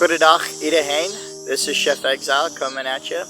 Goedendag iedereen. This is Chef Exile coming at you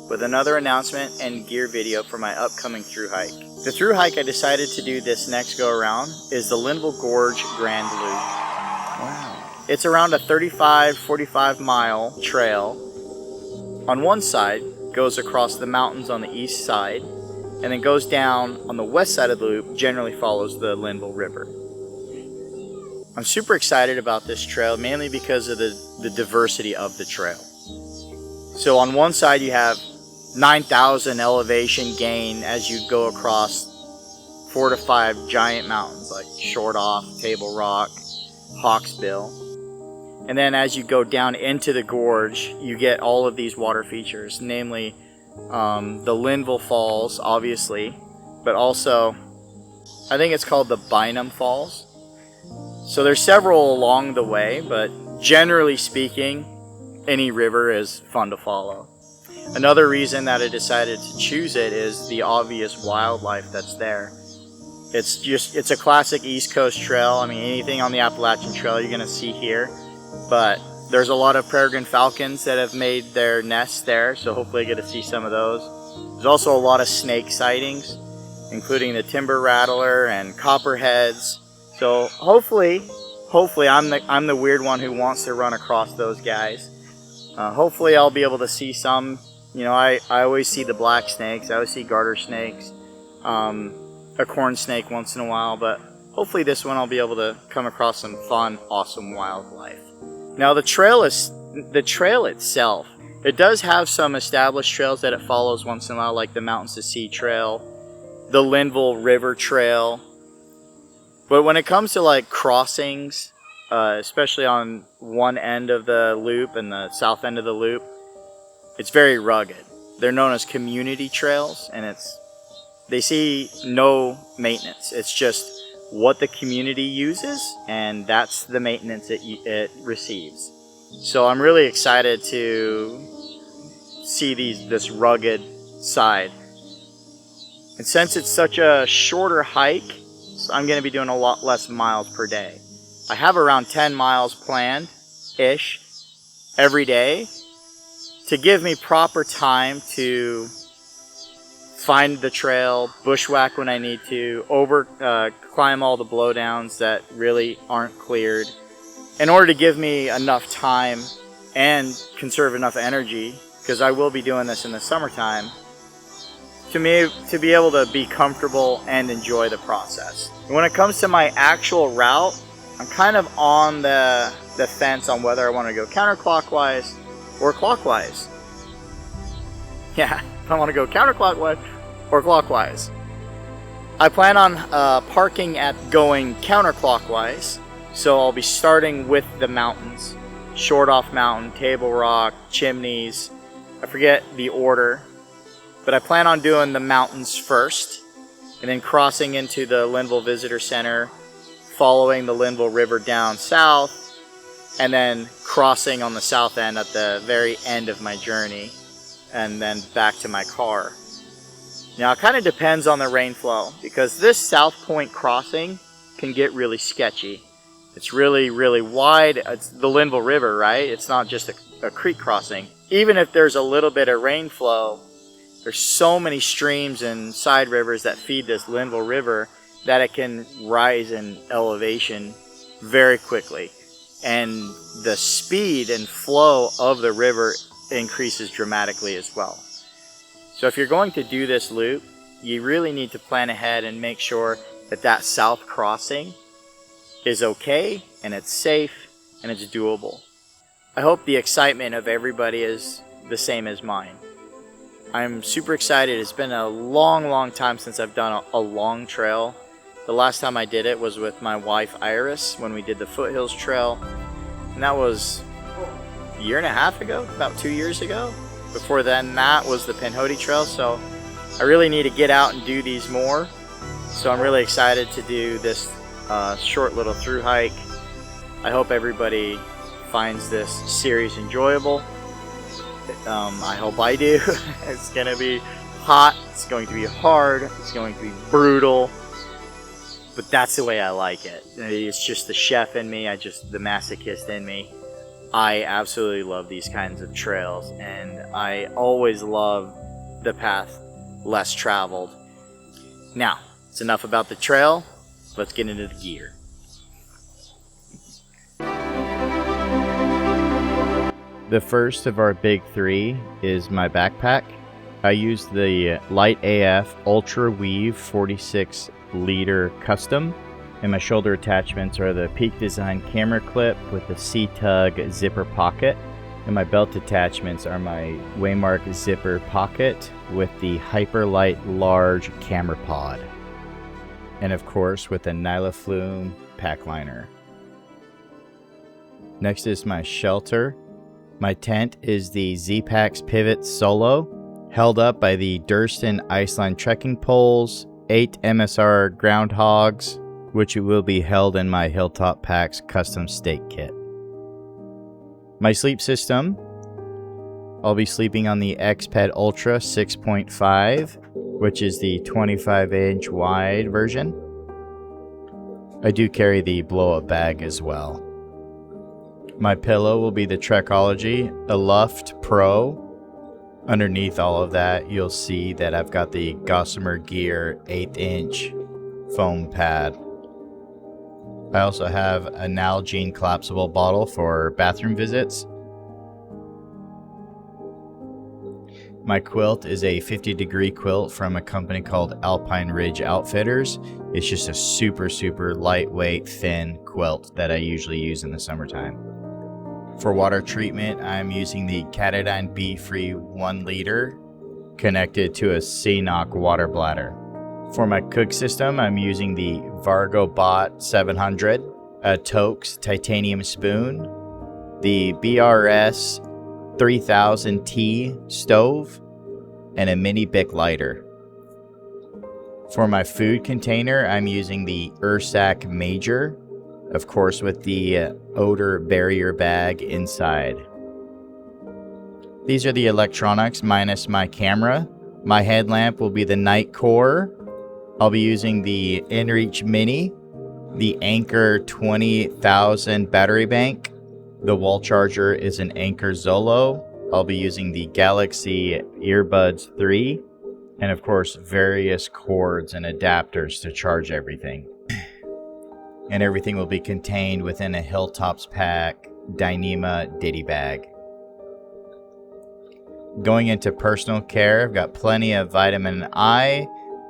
with another announcement and gear video for my upcoming through hike. The through hike I decided to do this next go around is the Linville Gorge Grand Loop. Wow. It's around a 35-45 mile trail. On one side goes across the mountains on the east side, and then goes down on the west side of the loop, generally follows the Linville River. I'm super excited about this trail, mainly because of the diversity of the trail. So on one side you have 9,000 elevation gain as you go across 4 to 5 giant mountains like Short Off, Table Rock, Hawksbill. And then as you go down into the gorge, you get all of these water features, namely the Linville Falls, obviously, but also I think it's called the Bynum Falls. So there's several along the way, but generally speaking, any river is fun to follow. Another reason that I decided to choose it is the obvious wildlife that's there. It's a classic East Coast trail. I mean, anything on the Appalachian Trail you're gonna see here, but there's a lot of peregrine falcons that have made their nests there, so hopefully I get to see some of those. There's also a lot of snake sightings, including the timber rattler and copperheads. So hopefully I'm the weird one who wants to run across those guys. Hopefully I'll be able to see some. You know, I always see the black snakes. I always see garter snakes, a corn snake once in a while. But hopefully this one I'll be able to come across some fun, awesome wildlife. Now the trail itself. It does have some established trails that it follows once in a while, like the Mountains to Sea Trail, the Linville River Trail. But when it comes to like crossings, especially on one end of the loop and the south end of the loop, it's very rugged. They're known as community trails, and they see no maintenance. It's just what the community uses, and that's the maintenance it receives. So I'm really excited to see this rugged side. And since it's such a shorter hike, I'm going to be doing a lot less miles per day. I have around 10 miles planned-ish every day to give me proper time to find the trail, bushwhack when I need to, climb all the blowdowns that really aren't cleared, in order to give me enough time and conserve enough energy, because I will be doing this in the summertime, to be able to be comfortable and enjoy the process. When it comes to my actual route, I'm kind of on the fence on whether I want to go counterclockwise or clockwise. Yeah, if I want to go counterclockwise or clockwise. I plan on parking at going counterclockwise, so I'll be starting with the mountains. Short Off Mountain, Table Rock, Chimneys, I forget the order. But I plan on doing the mountains first, and then crossing into the Linville Visitor Center, following the Linville River down south, and then crossing on the south end at the very end of my journey, and then back to my car. Now it kind of depends on the rain flow, because this South Point crossing can get really sketchy. It's really, really wide. It's the Linville River, right? It's not just a creek crossing. Even if there's a little bit of rain flow, there's so many streams and side rivers that feed this Linville River that it can rise in elevation very quickly. And the speed and flow of the river increases dramatically as well. So if you're going to do this loop, you really need to plan ahead and make sure that south crossing is okay, and it's safe, and it's doable. I hope the excitement of everybody is the same as mine. I'm super excited. It's been a long time since I've done a long trail. The last time I did it was with my wife Iris when we did the Foothills Trail, and that was a year and a half ago, about 2 years ago. Before then, that was the Pinhoti Trail, so I really need to get out and do these more. So I'm really excited to do this short little through hike. I hope everybody finds this series enjoyable. I hope I do. It's going to be hot, it's going to be hard, it's going to be brutal, but that's the way I like it. It's just the chef in me, the masochist in me. I absolutely love these kinds of trails, and I always love the path less traveled. Now, it's enough about the trail. Let's get into the gear. The first of our big three is my backpack. I use the Light AF Ultra Weave 46 liter custom, and my shoulder attachments are the Peak Design camera clip with the C-Tug zipper pocket, and my belt attachments are my Waymark zipper pocket with the Hyperlight large camera pod, and of course with a Nylaflume pack liner. Next is my shelter. My tent is the Zpacks Pivot Solo, held up by the Durston Iceland trekking poles, 8 MSR groundhogs, which will be held in my Hilltop Packs custom stake kit. My sleep system, I'll be sleeping on the XPED Ultra 6.5, which is the 25-inch wide version. I do carry the blow-up bag as well. My pillow will be the Trekology Aluft Pro. Underneath all of that, you'll see that I've got the Gossamer Gear 8-inch foam pad. I also have a Nalgene collapsible bottle for bathroom visits. My quilt is a 50-degree quilt from a company called Alpine Ridge Outfitters. It's just a super lightweight, thin quilt that I usually use in the summertime. For water treatment, I'm using the Katadyn Be-Free 1 liter connected to a CNOC water bladder. For my cook system, I'm using the Vargo Bot 700, a Tokes titanium spoon, the BRS 3000T stove, and a mini Bic lighter. For my food container, I'm using the Ursack Major, of course with the odor barrier bag inside. These are the electronics minus my camera. My headlamp will be the Night Core. I'll be using the InReach Mini, the Anker 20,000 battery bank. The wall charger is an Anker Zolo. I'll be using the Galaxy Earbuds 3, and of course various cords and adapters to charge everything. And everything will be contained within a Hilltops Pack Dyneema Ditty bag. Going into personal care, I've got plenty of vitamin I,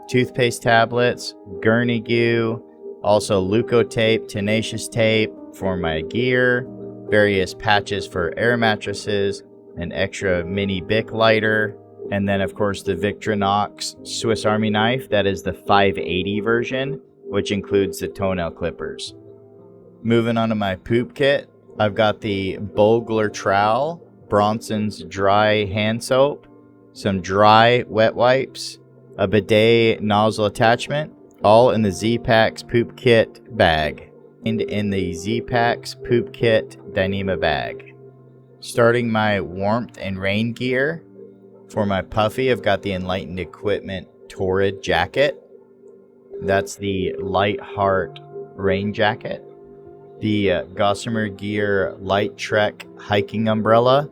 toothpaste tablets, gurney goo, also Leukotape, tenacious tape for my gear, various patches for air mattresses, an extra mini Bic lighter, and then of course the Victorinox Swiss Army knife. That is the 580 version, which includes the toenail clippers. Moving on to my poop kit, I've got the Bogler Trowel, Bronson's dry hand soap, some dry wet wipes, a bidet nozzle attachment, all in the Zpacks poop kit bag, and in the Zpacks poop kit Dyneema bag. Starting my warmth and rain gear, for my puffy, I've got the Enlightened Equipment Torrid jacket. That's the Light Heart rain jacket. The Gossamer Gear Light Trek hiking umbrella.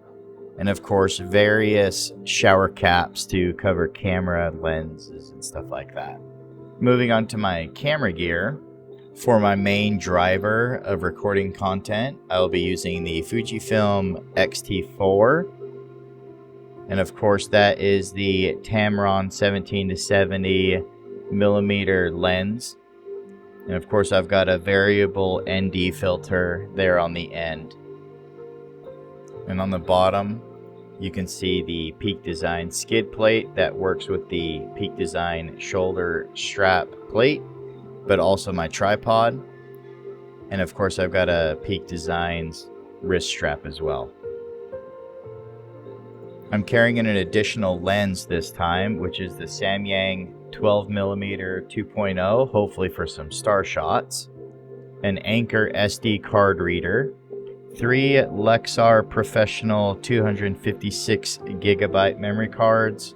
And of course, various shower caps to cover camera lenses and stuff like that. Moving on to my camera gear. For my main driver of recording content, I'll be using the Fujifilm X-T4. And of course, that is the Tamron 17 to 70 millimeter lens, and of course I've got a variable ND filter there on the end, and on the bottom you can see the Peak Design skid plate that works with the Peak Design shoulder strap plate, but also my tripod, and of course I've got a Peak Designs wrist strap as well. I'm carrying in an additional lens this time, which is the Samyang 12mm 2.0, hopefully for some star shots, an Anker SD card reader, 3 Lexar Professional 256GB memory cards,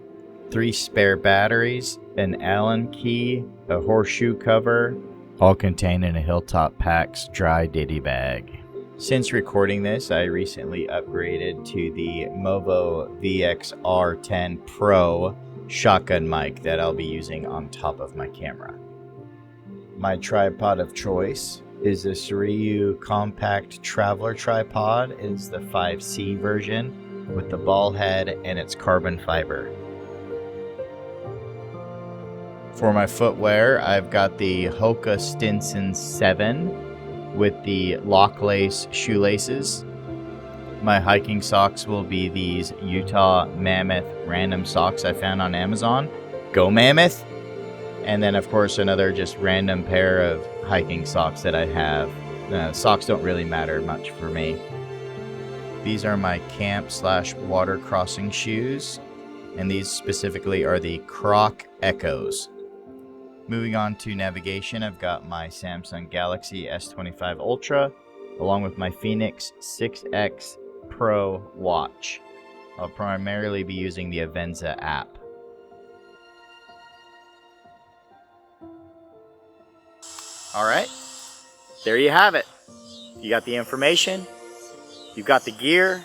3 spare batteries, an Allen key, a horseshoe cover, all contained in a Hilltop Packs dry ditty bag. Since recording this, I recently upgraded to the Movo VX-R10 Pro shotgun mic that I'll be using on top of my camera. My tripod of choice is this Ryu Compact Traveler tripod. It is the 5C version with the ball head and its carbon fiber. For my footwear, I've got the Hoka Stinson 7 with the lock lace shoelaces. My hiking socks will be these Utah Mammoth random socks I found on Amazon. Go Mammoth! And then of course another just random pair of hiking socks that I have. Socks don't really matter much for me. These are my camp/water crossing shoes, and these specifically are the Croc Echoes. Moving on to navigation, I've got my Samsung Galaxy S25 Ultra, along with my Fenix 6X Pro watch. I'll primarily be using the Avenza app. Alright, there you have it. You got the information, you've got the gear.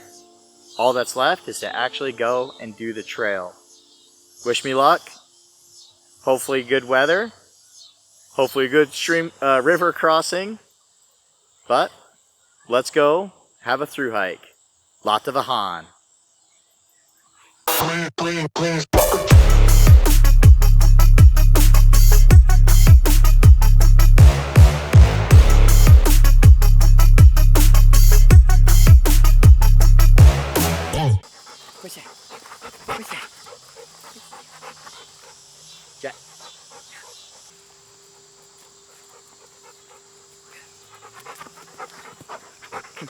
All that's left is to actually go and do the trail. Wish me luck. Hopefully good weather. Hopefully a good river crossing. But let's go have a through hike. Lot of a han.